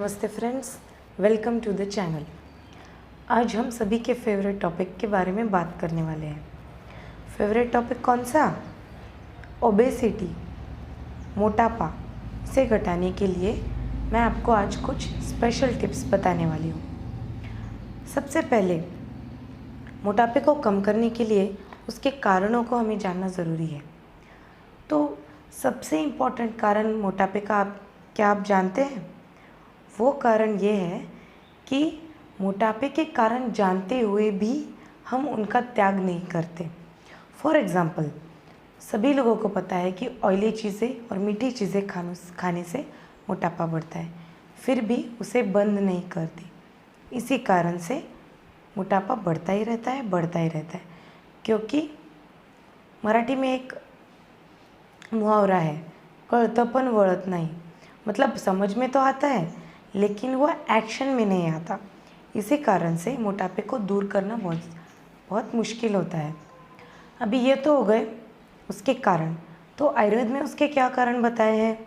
नमस्ते friends, welcome to the channel. आज हम सभी के फेवरेट टॉपिक के बारे में बात करने वाले हैं। फेवरेट टॉपिक कौन सा? ओबेसिटी, मोटापा से घटाने के लिए मैं आपको आज कुछ स्पेशल टिप्स बताने वाली हूँ। सबसे पहले मोटापे को कम करने के लिए उसके कारणों को हमें जानना ज़रूरी है। तो सबसे इम्पॉर्टेंट कारण मोटापे का क्या आप जानते हैं? वो कारण ये है कि मोटापे के कारण जानते हुए भी हम उनका त्याग नहीं करते। फॉर एग्ज़ाम्पल, सभी लोगों को पता है कि ऑयली चीज़ें और मीठी चीज़ें खाने से मोटापा बढ़ता है, फिर भी उसे बंद नहीं करते। इसी कारण से मोटापा बढ़ता ही रहता है। क्योंकि मराठी में एक मुहावरा है, कळतं पण वळत नाही। मतलब समझ में तो आता है लेकिन वो एक्शन में नहीं आता। इसी कारण से मोटापे को दूर करना बहुत मुश्किल होता है। अभी ये तो हो गए उसके कारण। तो आयुर्वेद में उसके क्या कारण बताए हैं?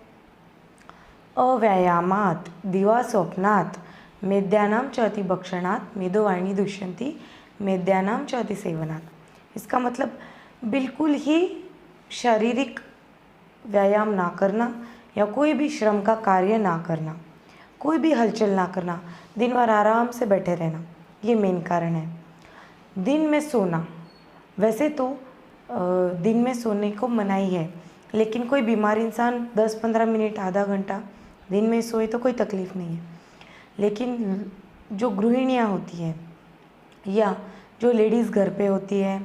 अव्यायामात दिवा स्वप्नात मेद्यानाम च अतिभक्षणात मेदोवाहिनी दुष्यंती मेद्यानाम च अतिसेवनात। इसका मतलब बिल्कुल ही शारीरिक व्यायाम ना करना या कोई भी श्रम का कार्य ना करना, कोई भी हलचल ना करना, दिन भर आराम से बैठे रहना, ये मेन कारण है। दिन में सोना, वैसे तो दिन में सोने को मनाही है, लेकिन कोई बीमार इंसान 10-15 मिनट आधा घंटा दिन में सोए तो कोई तकलीफ़ नहीं है। लेकिन जो गृहिणियाँ होती हैं या जो लेडीज़ घर पे होती है,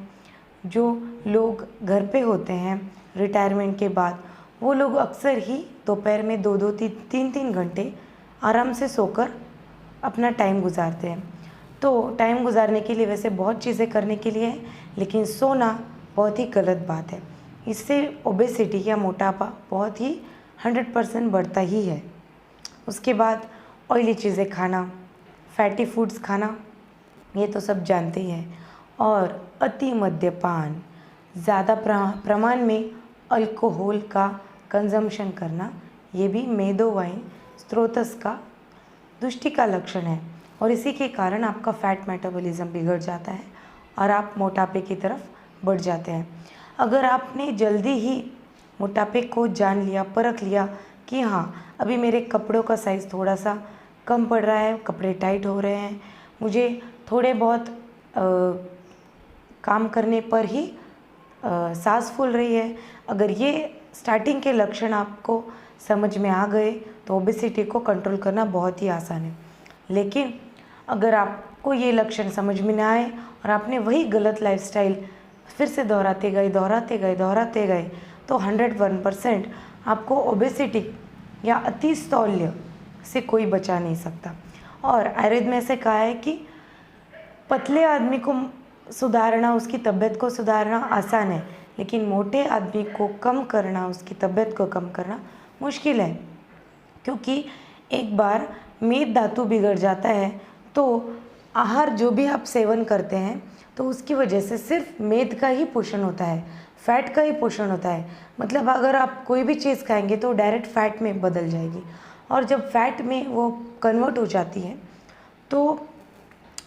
जो लोग घर पे होते हैं रिटायरमेंट के बाद, वो लोग अक्सर ही दोपहर में 2-2 3-3 घंटे आराम से सोकर अपना टाइम गुजारते हैं। तो टाइम गुजारने के लिए वैसे बहुत चीज़ें करने के लिए है, लेकिन सोना बहुत ही गलत बात है। इससे ओबेसिटी या मोटापा बहुत ही 100% बढ़ता ही है। उसके बाद ऑयली चीज़ें खाना, फैटी फूड्स खाना, ये तो सब जानते ही हैं। और अति मद्यपान, ज़्यादा प्रमाण में अल्कोहल का कंजम्पशन करना, ये भी मेदोवाइन स्त्रोतस का दुष्टि का लक्षण है। और इसी के कारण आपका फैट मेटाबॉलिज्म बिगड़ जाता है और आप मोटापे की तरफ बढ़ जाते हैं। अगर आपने जल्दी ही मोटापे को जान लिया, परख लिया कि हाँ, अभी मेरे कपड़ों का साइज़ थोड़ा सा कम पड़ रहा है, कपड़े टाइट हो रहे हैं, मुझे थोड़े बहुत काम करने पर ही सांस फूल रही है, अगर ये स्टार्टिंग के लक्षण आपको समझ में आ गए तो ओबेसिटी को कंट्रोल करना बहुत ही आसान है। लेकिन अगर आपको ये लक्षण समझ में ना आए और आपने वही गलत लाइफस्टाइल फिर से दोहराते गए तो 101% आपको ओबेसिटी या अतिस्थौल्य से कोई बचा नहीं सकता। और आयुर्वेद में ऐसे कहा है कि पतले आदमी को सुधारना, उसकी तबीयत को सुधारना आसान है, लेकिन मोटे आदमी को कम करना, उसकी तबीयत को कम करना मुश्किल है। क्योंकि एक बार मेद धातु बिगड़ जाता है तो आहार जो भी आप सेवन करते हैं तो उसकी वजह से सिर्फ मेद का ही पोषण होता है, फैट का ही पोषण होता है। मतलब अगर आप कोई भी चीज़ खाएंगे तो डायरेक्ट फैट में बदल जाएगी, और जब फैट में वो कन्वर्ट हो जाती है तो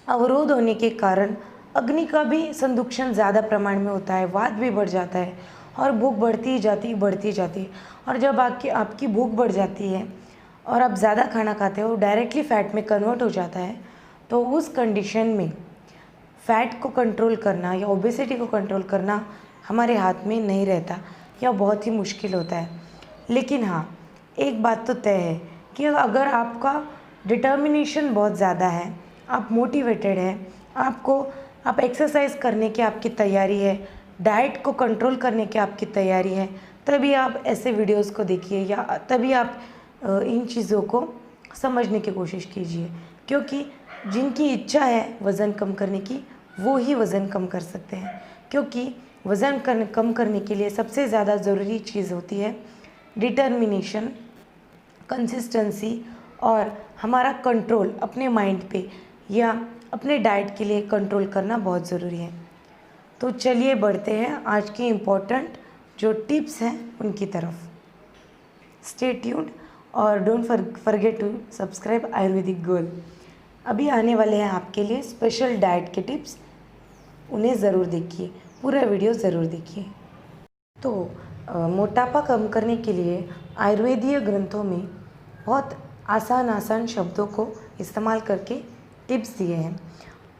अवरोध होने के कारण अग्नि का भी संदुक्षण ज़्यादा प्रमाण में होता है, वात भी बढ़ जाता है और भूख बढ़ती ही जाती है। और जब आपकी भूख बढ़ जाती है और आप ज़्यादा खाना खाते हो, डायरेक्टली फ़ैट में कन्वर्ट हो जाता है, तो उस कंडीशन में फ़ैट को कंट्रोल करना या ओबेसिटी को कंट्रोल करना हमारे हाथ में नहीं रहता या बहुत ही मुश्किल होता है। लेकिन हाँ, एक बात तो तय है कि अगर आपका डिटर्मिनेशन बहुत ज़्यादा है, आप मोटिवेटेड हैं, आप एक्सरसाइज करने की आपकी तैयारी है, डाइट को कंट्रोल करने की आपकी तैयारी है, तभी आप ऐसे वीडियोस को देखिए या तभी आप इन चीज़ों को समझने की कोशिश कीजिए। क्योंकि जिनकी इच्छा है वज़न कम करने की, वो ही वज़न कम कर सकते हैं। क्योंकि वज़न कम करने के लिए सबसे ज़्यादा ज़रूरी चीज़ होती है डिटर्मिनेशन, कंसिस्टेंसी और हमारा कंट्रोल अपने माइंड पे या अपने डाइट के लिए कंट्रोल करना बहुत ज़रूरी है। तो चलिए बढ़ते हैं आज की इम्पोर्टेंट जो टिप्स हैं उनकी तरफ। स्टे ट्यून्ड और don't forget to subscribe Ayurvedic girl. अभी आने वाले हैं आपके लिए स्पेशल डाइट के टिप्स, उन्हें ज़रूर देखिए, पूरा वीडियो ज़रूर देखिए। तो मोटापा कम करने के लिए आयुर्वेदीय ग्रंथों में बहुत आसान शब्दों को इस्तेमाल करके टिप्स दिए हैं।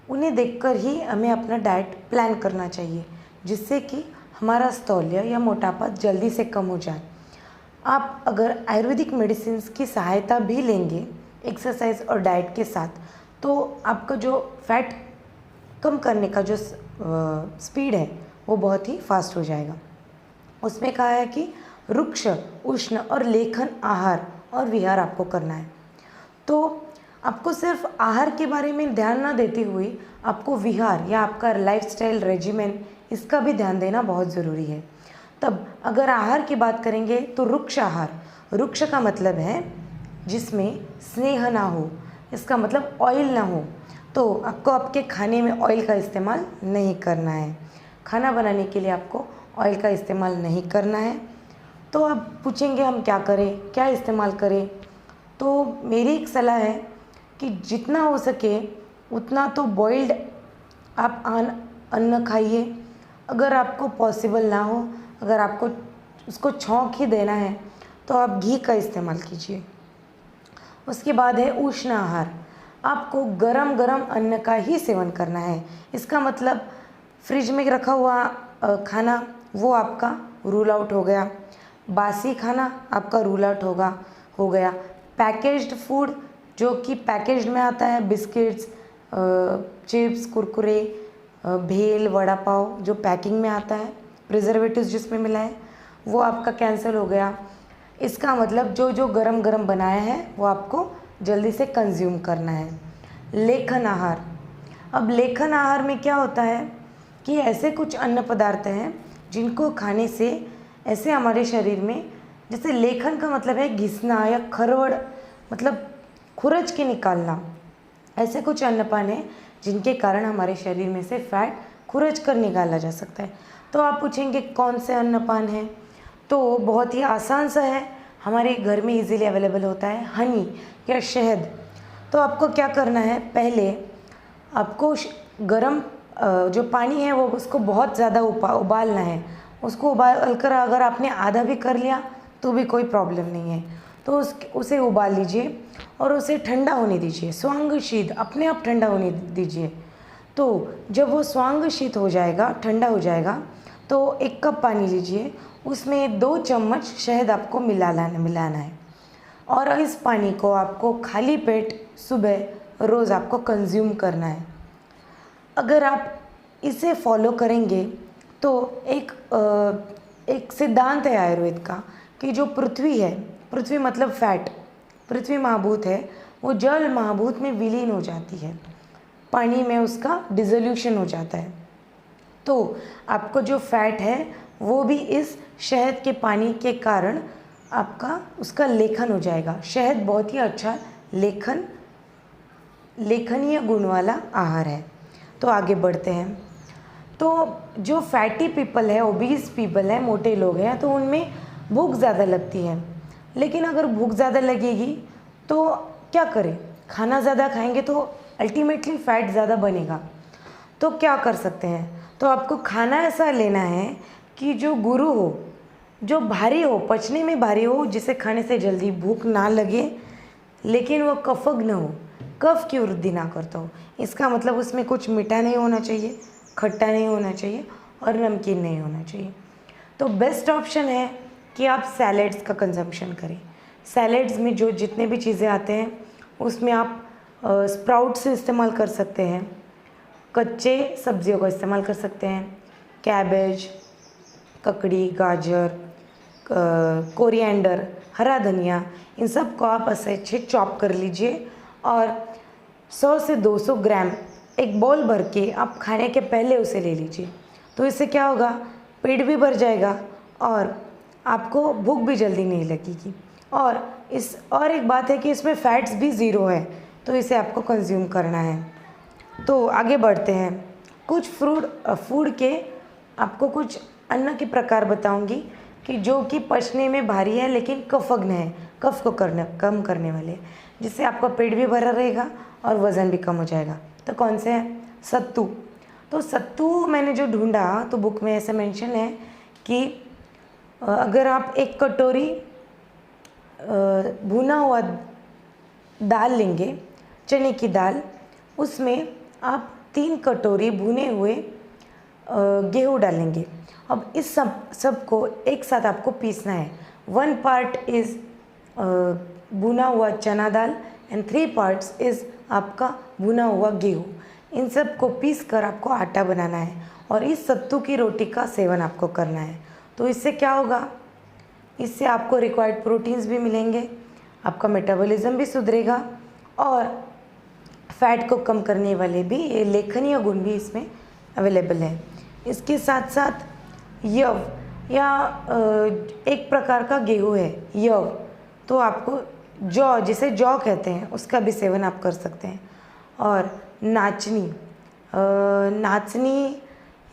उन्हें देखकर ही हमें अपना डाइट प्लान करना चाहिए, जिससे कि हमारा स्थौल्य या मोटापा जल्दी से कम हो जाए। आप अगर आयुर्वेदिक मेडिसिन की सहायता भी लेंगे एक्सरसाइज और डाइट के साथ, तो आपका जो फैट कम करने का जो स्पीड है वो बहुत ही फास्ट हो जाएगा। उसमें कहा है कि रुक्ष, उष्ण और लेखन आहार और विहार आपको करना है। तो आपको सिर्फ आहार के बारे में ध्यान ना देते हुए आपको विहार या आपका लाइफस्टाइल रेजिमेन, इसका भी ध्यान देना बहुत ज़रूरी है। तब अगर आहार की बात करेंगे तो रुक्ष आहार, रुक्ष का मतलब है जिसमें स्नेह ना हो, इसका मतलब ऑयल ना हो। तो आपको आपके खाने में ऑयल का इस्तेमाल नहीं करना है। खाना बनाने के लिए आपको ऑयल का इस्तेमाल नहीं करना है। तो आप पूछेंगे हम क्या करें, क्या इस्तेमाल करें? तो मेरी एक सलाह है कि जितना हो सके उतना तो बॉइल्ड आप अन्न खाइए। अगर आपको पॉसिबल ना हो, अगर आपको उसको छौंक ही देना है, तो आप घी का इस्तेमाल कीजिए। उसके बाद है उष्ण आहार। आपको गरम गरम अन्न का ही सेवन करना है। इसका मतलब फ्रिज में रखा हुआ खाना वो आपका रूल आउट हो गया। बासी खाना आपका रूल आउट हो गया। पैकेज्ड फूड जो कि पैकेज्ड में आता है, बिस्किट्स, चिप्स, कुरकुरे, भेल, वड़ा पाव जो पैकिंग में आता है, प्रिजर्वेटिव्स जिसमें मिला है, वो आपका कैंसिल हो गया। इसका मतलब जो गरम गरम बनाया है वो आपको जल्दी से कंज्यूम करना है। लेखन आहार। अब लेखन आहार में क्या होता है कि ऐसे कुछ अन्न पदार्थ हैं जिनको खाने से ऐसे हमारे शरीर में, जैसे लेखन का मतलब है घिसना या खरवड़, मतलब खुरच के निकालना। ऐसे कुछ अन्नपान हैं जिनके कारण हमारे शरीर में से फैट खुरच कर निकाला जा सकता है। तो आप पूछेंगे कौन से अन्नपान हैं? तो बहुत ही आसान सा है, हमारे घर में इजीली अवेलेबल होता है हनी या शहद। तो आपको क्या करना है, पहले आपको गरम जो पानी है वो उसको बहुत ज़्यादा उबालना है। उसको उबाल कर अगर आपने आधा भी कर लिया तो भी कोई प्रॉब्लम नहीं है। तो उसे उबाल लीजिए और उसे ठंडा होने दीजिए, स्वांग शीत, अपने आप ठंडा होने दीजिए। तो जब वो स्वांग शीत हो जाएगा, ठंडा हो जाएगा, तो 1 कप पानी लीजिए, उसमें 2 चम्मच शहद आपको मिलाना है और इस पानी को आपको खाली पेट सुबह रोज़ आपको कंज्यूम करना है। अगर आप इसे फॉलो करेंगे तो एक सिद्धांत है आयुर्वेद का कि जो पृथ्वी है, पृथ्वी मतलब फैट, पृथ्वी महाभूत है, वो जल महाभूत में विलीन हो जाती है, पानी में उसका डिसोल्यूशन हो जाता है। तो आपको जो फैट है वो भी इस शहद के पानी के कारण आपका उसका लेखन हो जाएगा। शहद बहुत ही अच्छा लेखनीय गुण वाला आहार है। तो आगे बढ़ते हैं। तो जो फैटी पीपल है, ओबीज पीपल है, मोटे लोग हैं, तो उनमें भूख ज़्यादा लगती है। लेकिन अगर भूख ज़्यादा लगेगी तो क्या करें? खाना ज़्यादा खाएंगे तो अल्टीमेटली फ़ैट ज़्यादा बनेगा। तो क्या कर सकते हैं? तो आपको खाना ऐसा लेना है कि जो गुरु हो, जो भारी हो, पचने में भारी हो, जिसे खाने से जल्दी भूख ना लगे, लेकिन वो कफग्न हो, कफ की वृद्धि ना करता हो। इसका मतलब उसमें कुछ मीठा नहीं होना चाहिए, खट्टा नहीं होना चाहिए और नमकीन नहीं होना चाहिए। तो बेस्ट ऑप्शन है कि आप सैलेड्स का कंजम्पशन करें। सैलेड्स में जो जितने भी चीज़ें आते हैं उसमें आप स्प्राउट से इस्तेमाल कर सकते हैं, कच्चे सब्जियों का इस्तेमाल कर सकते हैं, कैबेज, ककड़ी, गाजर, कोरिएंडर, हरा धनिया, इन सब को आप अच्छे चॉप कर लीजिए और 100 से 200 ग्राम एक बाउल भर के आप खाने के पहले उसे ले लीजिए। तो इससे क्या होगा, पेट भी भर जाएगा और आपको भूख भी जल्दी नहीं लगेगी। और एक बात है कि इसमें फैट्स भी ज़ीरो है, तो इसे आपको कंज्यूम करना है। तो आगे बढ़ते हैं। कुछ फूड के आपको कुछ अन्न के प्रकार बताऊंगी कि जो कि पचने में भारी है लेकिन कफग्न है, कफ को कम करने वाले, जिससे आपका पेट भी भरा रहेगा और वज़न भी कम हो जाएगा। तो कौन से हैं? सत्तू। तो सत्तू मैंने जो ढूंढा तो बुक में ऐसा मेंशन है कि अगर आप 1 कटोरी भुना हुआ दाल लेंगे, चने की दाल, उसमें आप 3 कटोरी भुने हुए गेहूँ डालेंगे। अब इस सब को एक साथ आपको पीसना है। 1 पार्ट इज़ भुना हुआ चना दाल एंड 3 पार्ट्स इज़ आपका भुना हुआ गेहूँ। इन सब को पीस कर आपको आटा बनाना है और इस सत्तू की रोटी का सेवन आपको करना है। तो इससे क्या होगा? इससे आपको रिक्वायर्ड प्रोटीन्स भी मिलेंगे, आपका मेटाबॉलिज्म भी सुधरेगा और फैट को कम करने वाले भी ये लेखनीय गुण भी इसमें अवेलेबल है। इसके साथ साथ यव या एक प्रकार का गेहूँ है यव, तो आपको जौ, जिसे जौ कहते हैं, उसका भी सेवन आप कर सकते हैं। और नाचनी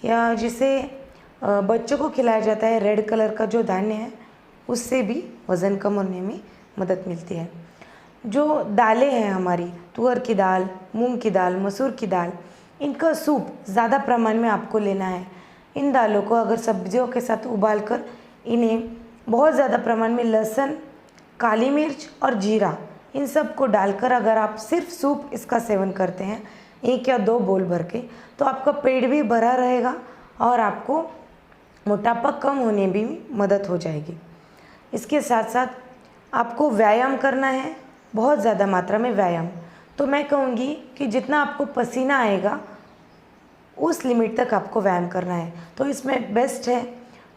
या जिसे बच्चों को खिलाया जाता है, रेड कलर का जो धान्य है, उससे भी वज़न कम होने में मदद मिलती है। जो दालें हैं हमारी, तुअर की दाल, मूंग की दाल, मसूर की दाल, इनका सूप ज़्यादा प्रमाण में आपको लेना है। इन दालों को अगर सब्जियों के साथ उबालकर इन्हें बहुत ज़्यादा प्रमाण में लहसुन, काली मिर्च और जीरा, इन सब को डालकर अगर आप सिर्फ सूप इसका सेवन करते हैं 1 या 2 बोल भर के, तो आपका पेट भी भरा रहेगा और आपको मोटापा कम होने भी मदद हो जाएगी। इसके साथ साथ आपको व्यायाम करना है, बहुत ज़्यादा मात्रा में व्यायाम। तो मैं कहूँगी कि जितना आपको पसीना आएगा उस लिमिट तक आपको व्यायाम करना है। तो इसमें बेस्ट है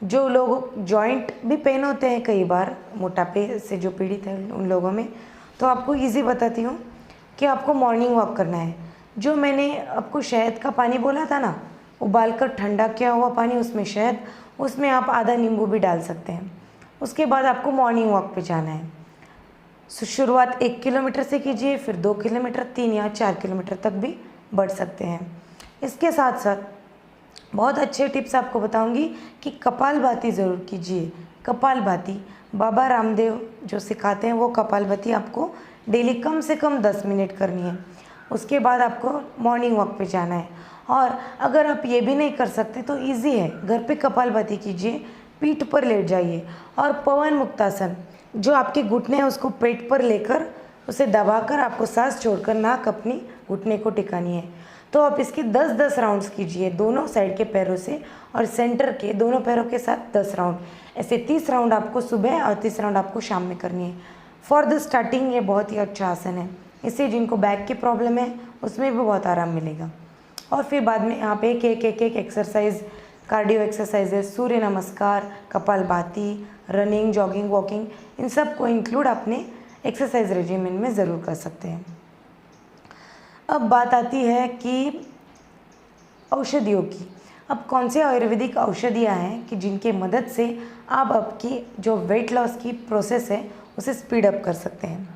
जो लोग जॉइंट भी पेन होते हैं कई बार, मोटापे से जो पीड़ित है उन लोगों में, तो आपको इजी बताती हूँ कि आपको मॉर्निंग वॉक करना है। जो मैंने आपको शहद का पानी बोला था ना, उबालकर ठंडा किया हुआ पानी, उसमें शहद, उसमें आप आधा नींबू भी डाल सकते हैं। उसके बाद आपको मॉर्निंग वॉक पे जाना है। शुरुआत 1 किलोमीटर से कीजिए, फिर 2 किलोमीटर, 3 या 4 किलोमीटर तक भी बढ़ सकते हैं। इसके साथ साथ बहुत अच्छे टिप्स आपको बताऊंगी कि कपालभाति ज़रूर कीजिए। कपालभाति बाबा रामदेव जो सिखाते हैं, वो कपालभाति आपको डेली कम से कम 10 मिनट करनी है। उसके बाद आपको मॉर्निंग वॉक पे जाना है। और अगर आप ये भी नहीं कर सकते तो इजी है, घर पे कपालभाति कीजिए, पीठ पर लेट जाइए और पवन मुक्तासन, जो आपके घुटने हैं उसको पेट पर लेकर उसे दबाकर आपको सांस छोड़कर नाक अपनी घुटने को टिकानी है। तो आप इसके 10-10 राउंड्स कीजिए, दोनों साइड के पैरों से और सेंटर के दोनों पैरों के साथ 10 राउंड। ऐसे 30 राउंड आपको सुबह और 30 राउंड आपको शाम में करनी है। फॉर द स्टार्टिंग ये बहुत ही अच्छा आसन है, इससे जिनको बैक की प्रॉब्लम है उसमें भी बहुत आराम मिलेगा। और फिर बाद में आप एक एक्सरसाइज, कार्डियो एक्सरसाइजेस, सूर्य नमस्कार, कपालभाति, रनिंग, जॉगिंग, वॉकिंग, इन सब को इंक्लूड अपने एक्सरसाइज रेजिमेंट में ज़रूर कर सकते हैं। अब बात आती है कि औषधियों की। अब कौन से आयुर्वेदिक औषधियाँ हैं कि जिनके मदद से आप आपकी जो वेट लॉस की प्रोसेस है उसे स्पीड अप कर सकते हैं।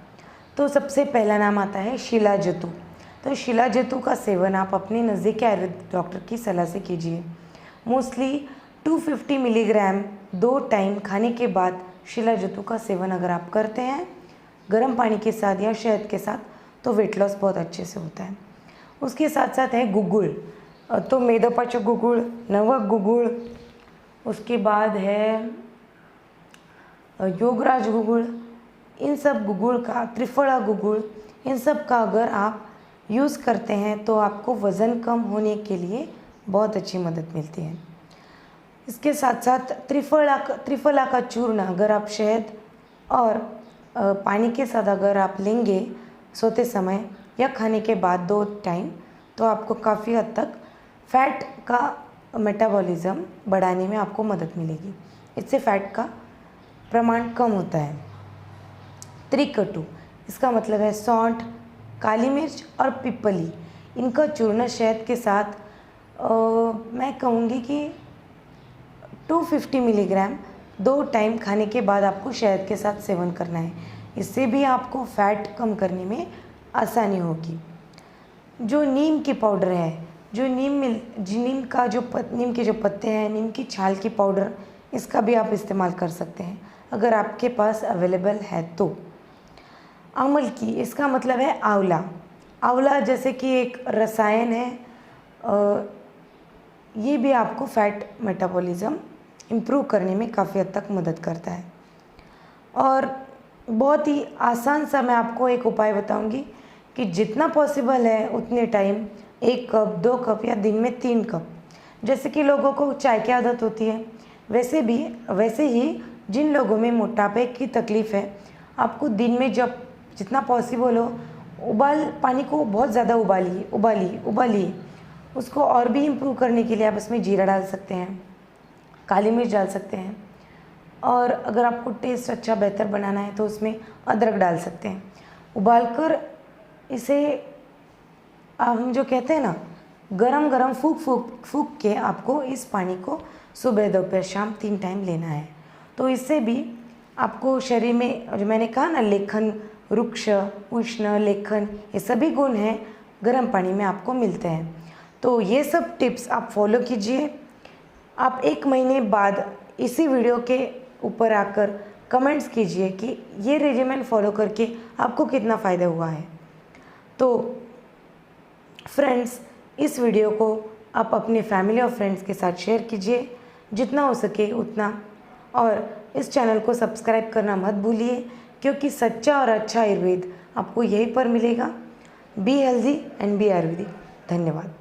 तो सबसे पहला नाम आता है शिलाजतु। तो शिलाजतु का सेवन आप अपने नज़दीकी आयुर्वेदिक डॉक्टर की सलाह से कीजिए। मोस्टली 250 मिलीग्राम 2 टाइम खाने के बाद शिलाजतु का सेवन अगर आप करते हैं गर्म पानी के साथ या शहद के साथ, तो वेट लॉस बहुत अच्छे से होता है। उसके साथ साथ है गुगुल, तो मेदोपाचक गुगुल, नवक गुगुल, उसके बाद है योगराज गुगुल, इन सब गुगुल का, त्रिफला गुगुल, इन सब का अगर आप यूज़ करते हैं तो आपको वज़न कम होने के लिए बहुत अच्छी मदद मिलती है। इसके साथ साथ त्रिफला का चूर्ण अगर आप शहद और पानी के साथ अगर आप लेंगे सोते समय या खाने के बाद 2 टाइम, तो आपको काफ़ी हद तक फैट का मेटाबॉलिज्म बढ़ाने में आपको मदद मिलेगी। इससे फैट का प्रमाण कम होता है। त्रिकटु, इसका मतलब है सौंठ, काली मिर्च और पिपली, इनका चूर्ण शहद के साथ मैं कहूँगी कि 250 मिलीग्राम 2 टाइम खाने के बाद आपको शहद के साथ सेवन करना है। इससे भी आपको फैट कम करने में आसानी होगी। जो नीम की पाउडर है, जो नीम के जो पत्ते हैं, नीम की छाल की पाउडर, इसका भी आप इस्तेमाल कर सकते हैं अगर आपके पास अवेलेबल है तो। आंवल की, इसका मतलब है आंवला। आंवला जैसे कि एक रसायन है, ये भी आपको फैट मेटाबॉलिज्म इम्प्रूव करने में काफ़ी हद तक मदद करता है। और बहुत ही आसान सा मैं आपको एक उपाय बताऊंगी कि जितना पॉसिबल है उतने टाइम 1 कप 2 कप या दिन में 3 कप, जैसे कि लोगों को चाय की आदत होती है वैसे ही जिन लोगों में मोटापे की तकलीफ़ है, आपको दिन में जब जितना पॉसिबल हो पानी को बहुत ज़्यादा उबालिए। उसको और भी इम्प्रूव करने के लिए आप इसमें जीरा डाल सकते हैं, काली मिर्च डाल सकते हैं, और अगर आपको टेस्ट अच्छा बेहतर बनाना है तो उसमें अदरक डाल सकते हैं। उबालकर इसे हम जो कहते हैं ना, गरम गरम फूक के आपको इस पानी को सुबह दोपहर शाम 3 टाइम लेना है। तो इससे भी आपको शरीर में, जो मैंने कहा ना, लेखन, रुक्ष, उष्ण, लेखन, ये सभी गुण हैं गर्म पानी में आपको मिलते हैं। तो ये सब टिप्स आप फॉलो कीजिए। आप 1 महीने बाद इसी वीडियो के ऊपर आकर कमेंट्स कीजिए कि ये रेजिमेंट फॉलो करके आपको कितना फ़ायदा हुआ है। तो फ्रेंड्स, इस वीडियो को आप अपने फैमिली और फ्रेंड्स के साथ शेयर कीजिए जितना हो सके उतना, और इस चैनल को सब्सक्राइब करना मत भूलिए, क्योंकि सच्चा और अच्छा आयुर्वेद आपको यहीं पर मिलेगा। Be healthy and be Ayurvedic. धन्यवाद।